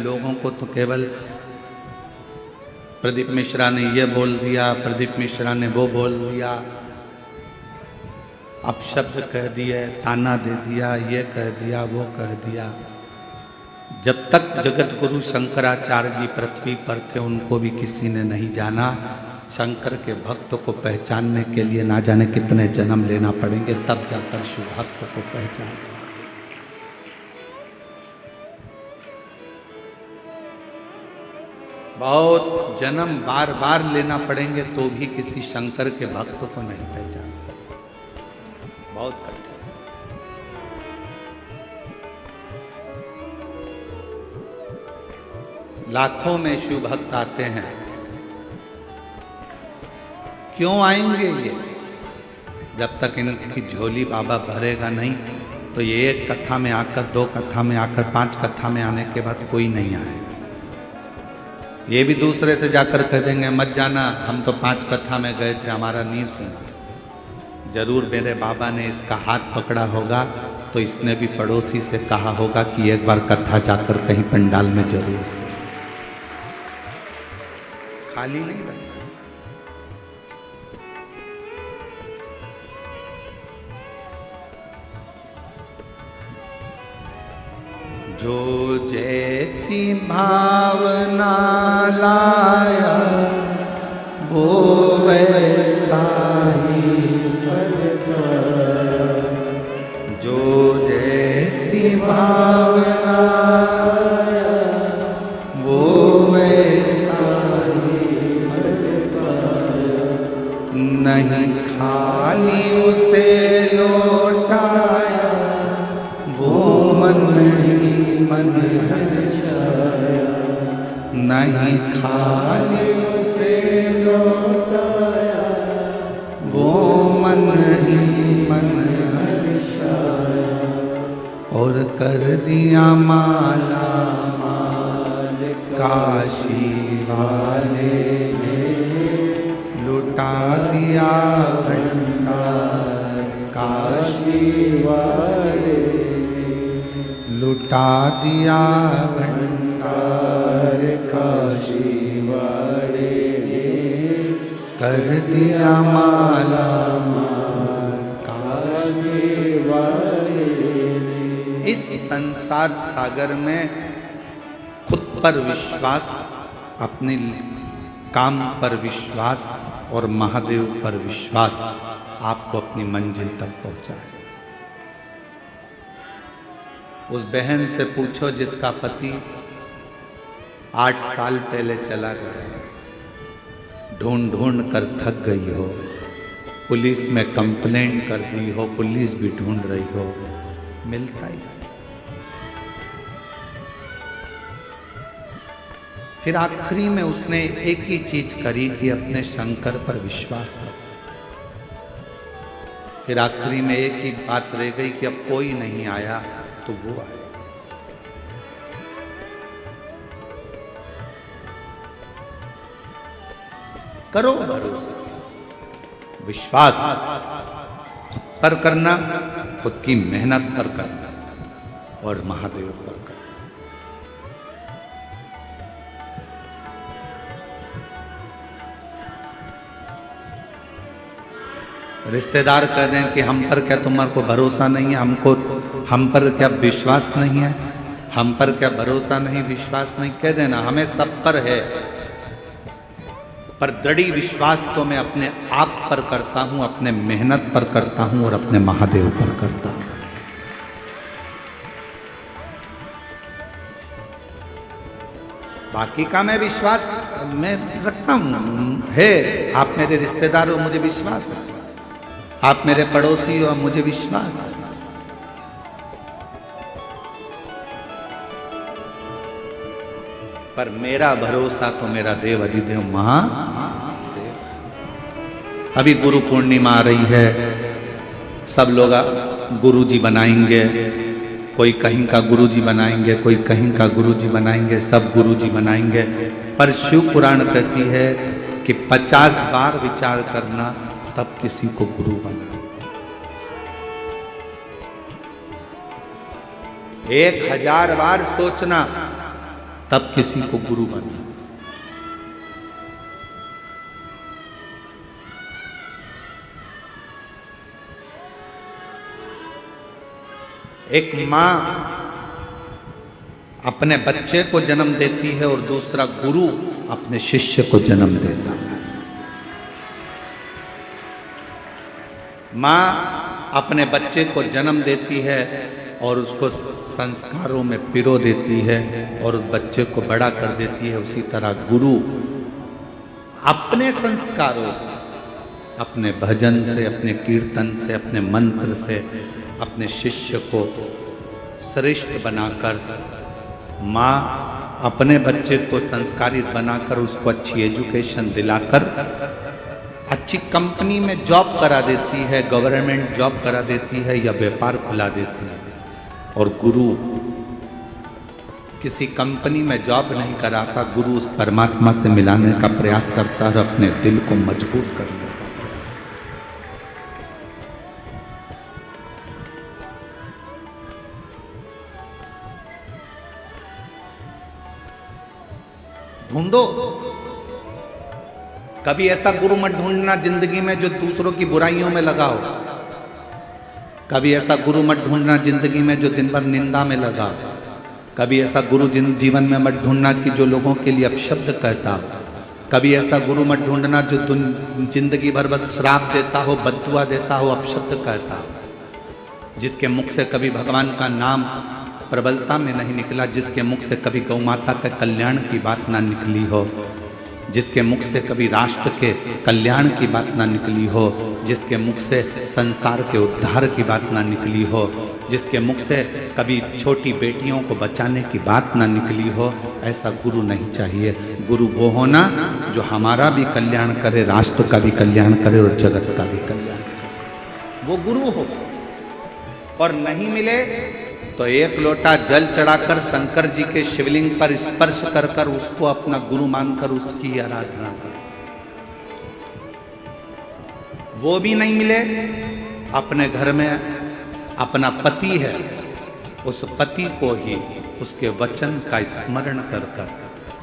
लोगों को तो केवल प्रदीप मिश्रा ने ये बोल दिया, प्रदीप मिश्रा ने वो बोल दिया, अपशब्द कह दिए, ताना दे दिया, ये कह दिया, वो कह दिया। जब तक जगत गुरु शंकराचार्य जी पृथ्वी पर थे उनको भी किसी ने नहीं जाना। शंकर के भक्त को पहचानने के लिए ना जाने कितने जन्म लेना पड़ेंगे, तब जाकर शिव भक्त को पहचान। बहुत जन्म बार बार लेना पड़ेंगे तो भी किसी शंकर के भक्त को नहीं पहचान सकते। बहुत कठिन। लाखों में शिव भक्त आते हैं, क्यों आएंगे ये? जब तक इनकी झोली बाबा भरेगा नहीं तो ये एक कथा में आकर, दो कथा में आकर, 5 कथा में आने के बाद कोई नहीं आएगा। ये भी दूसरे से जाकर कह देंगे मत जाना, हम तो 5 कथा में गए थे, हमारा नहीं सुना। जरूर मेरे बाबा ने इसका हाथ पकड़ा होगा तो इसने भी पड़ोसी से कहा होगा कि एक बार कथा जाकर कहीं पंडाल में जरूर। खाली नहीं रहना। जो जैसी भावना लाया वो वैसा ही फल पाया। जो जैसी भावना लाया वो वैसा ही फल पाया। नहीं खाली उसे लौटाया वो मन मन हर्षाया। नहीं खाली उसे लौटाया वो मन ही मन हर्षाया। और कर दिया माला माल काशी वाले ने, लुटा दिया भंडार काशी वाले, लुटा दिया भंडार काशी वाले ने, कर दिया माला माल काशी वाले ने। इस संसार सागर में खुद पर विश्वास, अपने काम पर विश्वास और महादेव पर विश्वास आपको अपनी मंजिल तक पहुंचाए। उस बहन से पूछो जिसका पति 8 साल पहले चला गया, ढूंढ ढूंढ कर थक गई हो, पुलिस में कंप्लेंट कर दी हो, पुलिस भी ढूंढ रही हो, मिलता ही। फिर आखिरी में उसने एक ही चीज करी कि अपने शंकर पर विश्वास कर। फिर आखिरी में एक ही बात रह गई कि अब कोई नहीं आया तो वो आए। करो भरोसा, विश्वास खुद पर करना, खुद की मेहनत पर करना और महादेव पर करना। रिश्तेदार कह दें कि हम पर क्या तुम्हारे को भरोसा नहीं है, हमको हम पर क्या विश्वास नहीं है, हम पर क्या भरोसा नहीं, विश्वास नहीं, कह देना हमें सब पर है, पर दृढ़ विश्वास तो मैं अपने आप पर करता हूं, अपने मेहनत पर करता हूं और अपने महादेव पर करता हूं। बाकी का मैं विश्वास मैं रखता हूं है। आप मेरे रिश्तेदार हो, मुझे विश्वास है, आप मेरे पड़ोसी हो, मुझे विश्वास है। पर मेरा भरोसा तो मेरा देव अधिदेव महादेव। अभी गुरु पूर्णिमा आ रही है, सब लोग गुरुजी बनाएंगे, कोई कहीं का गुरुजी बनाएंगे, कोई कहीं का गुरुजी बनाएंगे, सब गुरुजी बनाएंगे। पर शिव पुराण कहती है कि 50 बार विचार करना तब किसी को गुरु बना। 1000 बार सोचना तब किसी को गुरु बना। एक मां अपने बच्चे को जन्म देती है और दूसरा गुरु अपने शिष्य को जन्म देता है। मां अपने बच्चे को जन्म देती है और उसको संस्कारों में पिरो देती है और उस बच्चे को बड़ा कर देती है। उसी तरह गुरु अपने संस्कारों से, अपने भजन से, अपने कीर्तन से, अपने मंत्र से अपने शिष्य को श्रेष्ठ बनाकर, माँ अपने बच्चे को संस्कारित बनाकर उसको अच्छी एजुकेशन दिलाकर अच्छी कंपनी में जॉब करा देती है, गवर्नमेंट जॉब करा देती है या व्यापार खुला देती है। और गुरु किसी कंपनी में जॉब नहीं कराता, गुरु उस परमात्मा से मिलाने का प्रयास करता है, अपने दिल को मजबूत करने का प्रयास। ढूंढो, कभी ऐसा गुरु मत ढूंढना जिंदगी में जो दूसरों की बुराइयों में लगा हो। कभी ऐसा गुरु मत ढूंढना जिंदगी में जो दिन भर निंदा में लगा हो। कभी ऐसा गुरु जीवन में मत ढूंढना कि जो लोगों के लिए अपशब्द कहता हो। कभी ऐसा गुरु मत ढूंढना जो जिंदगी भर बस श्राप देता हो, बद्दुआ देता हो, अपशब्द कहता हो। जिसके मुख से कभी भगवान का नाम प्रबलता में नहीं निकला, जिसके मुख से कभी गौ माता के कल्याण की बात ना निकली हो, जिसके मुख से कभी राष्ट्र के कल्याण की बात ना निकली हो, जिसके मुख से संसार के उद्धार की बात ना निकली हो, जिसके मुख से कभी छोटी बेटियों को बचाने की बात ना निकली हो, ऐसा गुरु नहीं चाहिए। गुरु वो होना जो हमारा भी कल्याण करे, राष्ट्र का भी कल्याण करे और जगत का भी कल्याण करे, वो गुरु हो। और नहीं मिले तो एक लोटा जल चढ़ाकर शंकर जी के शिवलिंग पर स्पर्श कर कर उसको अपना गुरु मानकर उसकी आराधना कर। वो भी नहीं मिले, अपने घर में अपना पति है, उस पति को ही उसके वचन का स्मरण कर कर,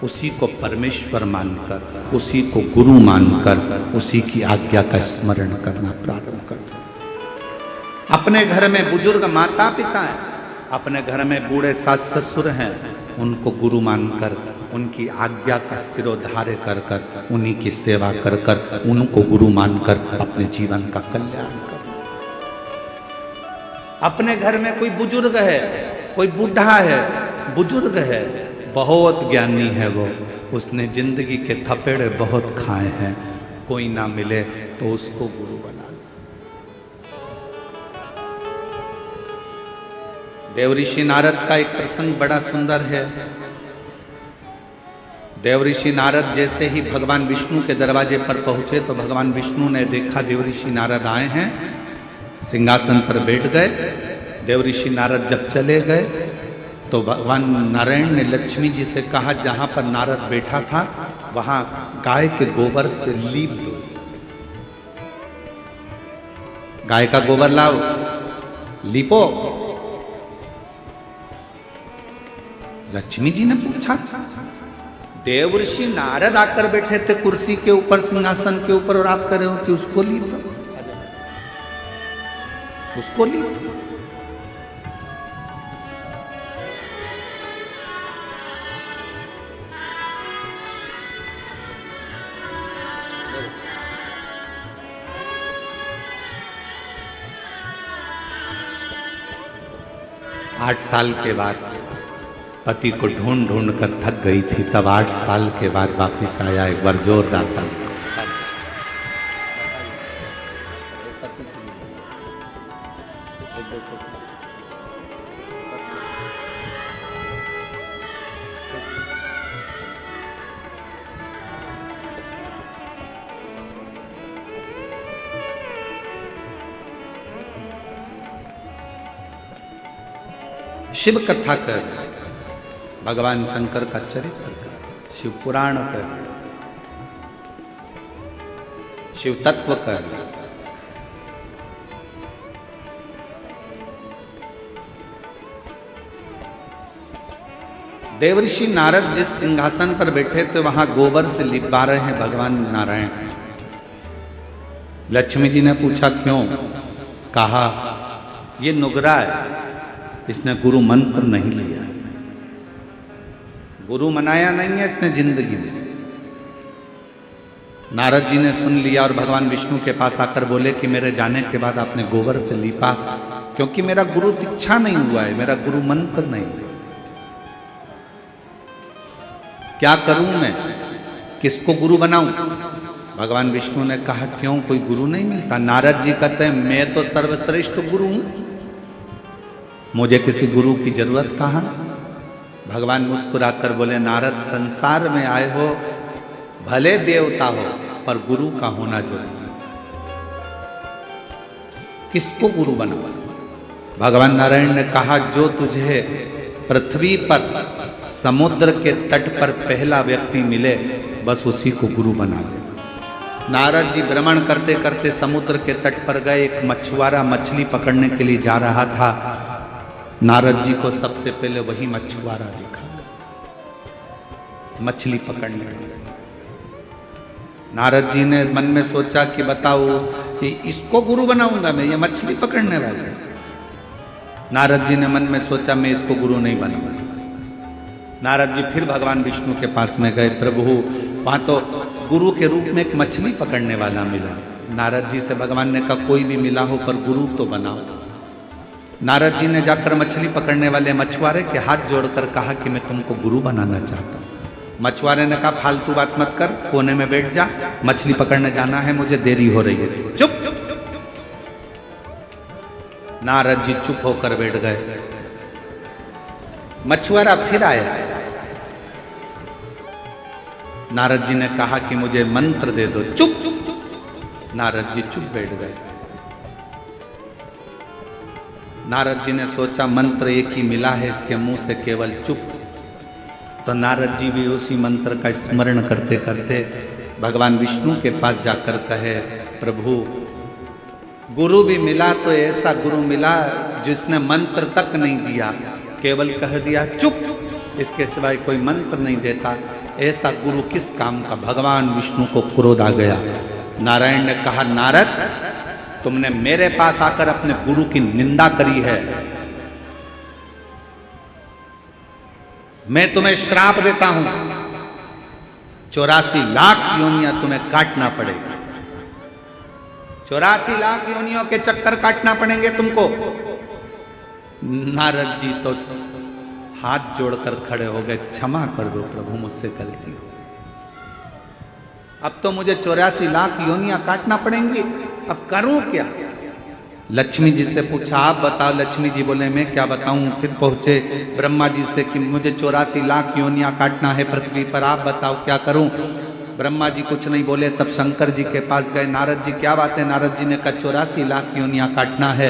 उसी को परमेश्वर मानकर, उसी को गुरु मानकर, उसी की आज्ञा का स्मरण करना प्रारंभ कर दो। अपने घर में बुजुर्ग माता पिता है, अपने घर में बूढ़े सास ससुर हैं, उनको गुरु मानकर, उनकी आज्ञा का सिरोधार्य कर कर, उन्हीं की सेवा कर कर, उनको गुरु मानकर अपने जीवन का कल्याण कर। अपने घर में कोई बुजुर्ग है, कोई बूढ़ा है, बुजुर्ग है, बहुत ज्ञानी है वो, उसने जिंदगी के थपेड़े बहुत खाए हैं, कोई ना मिले तो उसको गुरु बना। देवऋषि नारद का एक प्रसंग बड़ा सुंदर है। देवऋषि नारद जैसे ही भगवान विष्णु के दरवाजे पर पहुंचे तो भगवान विष्णु ने देखा देवऋषि नारद आए हैं, सिंहासन पर बैठ गए। देवऋषि नारद जब चले गए तो भगवान नारायण ने लक्ष्मी जी से कहा, जहां पर नारद बैठा था वहां गाय के गोबर से लीप दो। गाय का गोबर लाओ, लीपो। लक्ष्मी जी ने पूछा, देवऋषि नारद आकर बैठे थे कुर्सी के ऊपर, सिंहासन के ऊपर, और आप कह रहे हो कि उसको लीपो, उसको लीपो। आठ साल के बाद पति को ढूंढ ढूंढ कर थक गई थी, तब 8 साल के बाद वापस आया एक बार जोरदार ताली। 'शिव कथा कर, भगवान शंकर का चरित्र कर, शिव पुराण कर, शिव तत्व कर, देवर्षि नारद जिस सिंहासन पर बैठे थे वहां गोबर से लिपा रहे हैं भगवान नारायण। लक्ष्मी जी ने पूछा क्यों? कहा ये नुगरा है, इसने गुरु मंत्र नहीं लिया, गुरु मनाया नहीं है इसने जिंदगी में। नारद जी ने सुन लिया और भगवान विष्णु के पास आकर बोले कि मेरे जाने के बाद आपने गोबर से लीपा, क्योंकि मेरा गुरु दीक्षा नहीं हुआ है, मेरा गुरु मंत्र नहीं है। क्या करूं मैं, किसको गुरु बनाऊं? भगवान विष्णु ने कहा क्यों, कोई गुरु नहीं मिलता? नारद जी कहते हैं मैं तो सर्वश्रेष्ठ गुरु हूं, मुझे किसी गुरु की जरूरत कहां। भगवान मुस्कुराकर बोले नारद संसार में आए हो, भले देवता हो पर गुरु का होना जरूरी है। किसको गुरु बनाओ? भगवान नारायण ने कहा जो तुझे पृथ्वी पर समुद्र के तट पर पहला व्यक्ति मिले बस उसी को गुरु बना ले। नारद जी भ्रमण करते करते समुद्र के तट पर गए। एक मछुआरा मछली पकड़ने के लिए जा रहा था। नारद जी को सबसे पहले वही मछुआरा दिखा, मछली पकड़ने लगे। नारद जी ने मन में सोचा कि बताओ कि इसको गुरु बनाऊंगा मैं, ये मछली पकड़ने वाला है। नारद जी ने मन में सोचा मैं इसको गुरु नहीं बनाऊंगा। नारद जी फिर भगवान विष्णु के पास में गए। प्रभु वहां तो गुरु के रूप में एक मछली पकड़ने वाला मिला। नारद जी से भगवान ने कहा कोई भी मिला हो पर गुरु तो बनाओ। नारद जी ने जाकर मछली पकड़ने वाले मछुआरे के हाथ जोड़कर कहा कि मैं तुमको गुरु बनाना चाहता हूं। मछुआरे ने कहा फालतू बात मत कर, कोने में बैठ जा, मछली पकड़ने जाना है, मुझे देरी हो रही है। चुप। नारद जी चुप होकर बैठ गए। मछुआरा फिर आया। नारद जी ने कहा कि मुझे मंत्र दे दो। चुप। नारद जी चुप बैठ गए। नारद जी ने सोचा मंत्र एक ही मिला है, इसके मुंह से केवल चुप। तो नारद जी भी उसी मंत्र का स्मरण करते करते भगवान विष्णु के पास जाकर कहे प्रभु गुरु भी मिला तो ऐसा गुरु मिला जिसने मंत्र तक नहीं दिया, केवल कह दिया चुप, इसके सिवाय कोई मंत्र नहीं देता। ऐसा गुरु किस काम का? भगवान विष्णु को क्रोध आ गया। नारायण ने कहा नारद तुमने मेरे पास आकर अपने गुरु की निंदा करी है, मैं तुम्हें श्राप देता हूं, 84 लाख योनियां तुम्हें काटना पड़ेगी। 84 लाख योनियों के चक्कर काटना पड़ेंगे तुमको। नारद जी तो हाथ जोड़कर खड़े हो गए, क्षमा कर दो प्रभु, मुझसे गलती हो, अब तो मुझे 84 लाख योनियां काटना पड़ेंगी, अब करूं क्या? लक्ष्मी जी से पूछा आप बताओ। लक्ष्मी जी बोले मैं क्या बताऊं। फिर पहुंचे ब्रह्मा जी से कि मुझे 84 लाख योनियां काटना है पृथ्वी पर, आप बताओ क्या करूं। ब्रह्मा जी कुछ नहीं बोले। तब शंकर जी के पास गए। नारद जी क्या बात है? नारद जी ने कहा 84 लाख योनियां काटना है,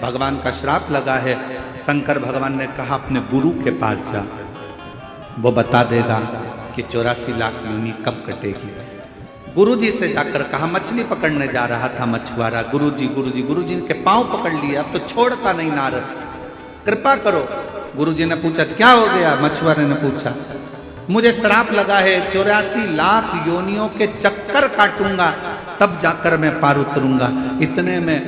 भगवान का श्राप लगा है। शंकर भगवान ने कहा अपने गुरु के पास जा, वो बता देगा कि 84 लाख योनि कब कटेगी। गुरु जी से जाकर कहा, मछली पकड़ने जा रहा था मछुआरा, गुरु जी के पांव पकड़ लिए, अब तो छोड़ता नहीं नारद, कृपा करो। गुरु जी ने पूछा क्या हो गया? मछुआरे ने पूछा मुझे श्राप लगा है, 84 लाख योनियों के चक्कर काटूंगा तब जाकर मैं पार उतरूंगा। इतने में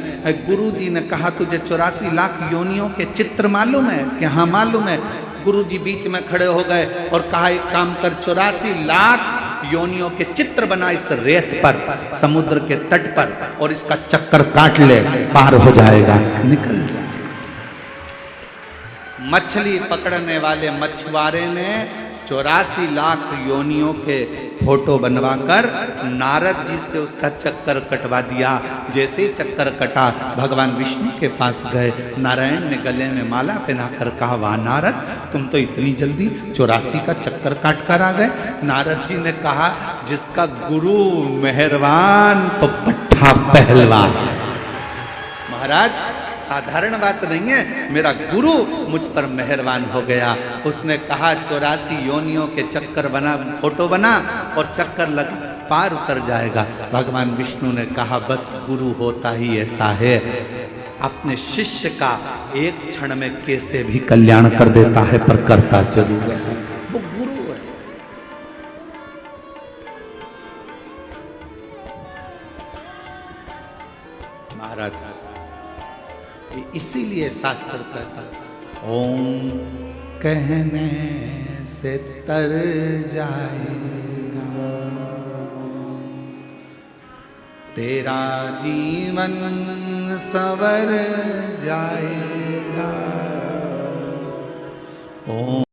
गुरु जी ने कहा तुझे 84 लाख योनियों के चित्र मालूम है? कि हाँ मालूम है। गुरु जी बीच में खड़े हो गए और कहा एक काम कर, 84 लाख योनियों के चित्र बना इस रेत पर, समुद्र के तट पर, और इसका चक्कर काट ले, पार हो जाएगा, निकल जाए। मछली पकड़ने वाले मछुआरे ने 84 लाख योनियों के फोटो बनवाकर नारद जी से उसका चक्कर कटवा दिया। जैसे ही चक्कर कटा भगवान विष्णु के पास गए। नारायण ने गले में माला पहनाकर कहा वाह नारद, तुम तो इतनी जल्दी 84 का चक्कर काट कर आ गए। नारद जी ने कहा जिसका गुरु मेहरबान तो पट्ठा पहलवान। महाराज साधारण बात नहीं है, मेरा गुरु मुझ पर मेहरबान हो गया। उसने कहा 84 योनियों के चक्कर बना, फोटो बना और चक्कर लगा, पार उतर जाएगा। भगवान विष्णु ने कहा बस गुरु होता ही ऐसा है, अपने शिष्य का एक क्षण में कैसे भी कल्याण कर देता है, पर करता जरूर है। वो गुरु है। महाराज इसीलिए शास्त्र कहता ओम कहने से तर जाएगा तेरा जीवन सवर जाएगा। ओम